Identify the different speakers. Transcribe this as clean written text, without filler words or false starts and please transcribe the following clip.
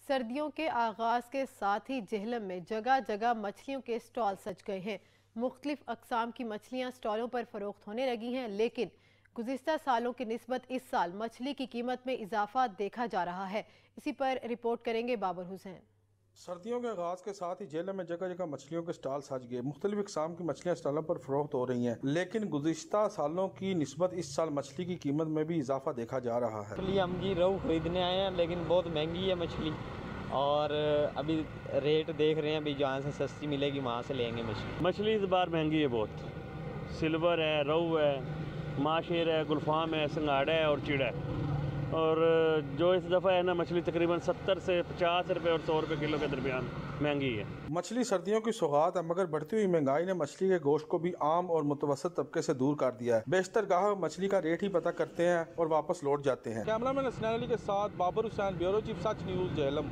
Speaker 1: सर्दियों के आगाज के साथ ही जेहलम में जगह जगह मछलियों के स्टॉल सज गए हैं। मुख्तलिफ अकसाम की मछलियां स्टॉलों पर फरोख्त होने लगी हैं, लेकिन गुज़िश्ता सालों की निस्बत इस साल मछली की कीमत में इजाफा देखा जा रहा है। इसी पर रिपोर्ट करेंगे बाबर हुसैन।
Speaker 2: सर्दियों के आगाज के साथ ही जेल में जगह जगह मछलियों के स्टॉल सज गए। मुख्तलिफ इकसाम की मछलियां स्टॉलों पर फरोख्त हो रही हैं, लेकिन गुज़िश्ता सालों की निस्बत इस साल मछली की कीमत में भी इजाफा देखा जा रहा है।
Speaker 3: मछली हम जी रोहू खरीदने आए हैं, लेकिन बहुत महंगी है मछली। और अभी रेट देख रहे हैं, अभी जहाँ से सस्ती मिलेगी वहाँ से लेंगे मछली।
Speaker 4: मछली इस बार महंगी है बहुत। सिल्वर है, रोहू है, माशेर है, गुलफाम है, संगाड़ा है और चिड़ा है। और जो इस दफ़ा है ना, मछली तकरीबन 70 से 50 रुपये और 100 रुपये किलो के दरमियान महंगी है।
Speaker 2: मछली सर्दियों की सौगात है, मगर बढ़ती हुई महंगाई ने मछली के गोश्त को भी आम और मुतवसत तबके से दूर कर दिया है। बेशतर गाहक मछली का रेट ही पता करते हैं और वापस लौट जाते हैं।
Speaker 5: कैमरामैन हसनैन अली के साथ बाबर हुसैन, ब्यूरो चीफ, सच न्यूज़, जेहलम।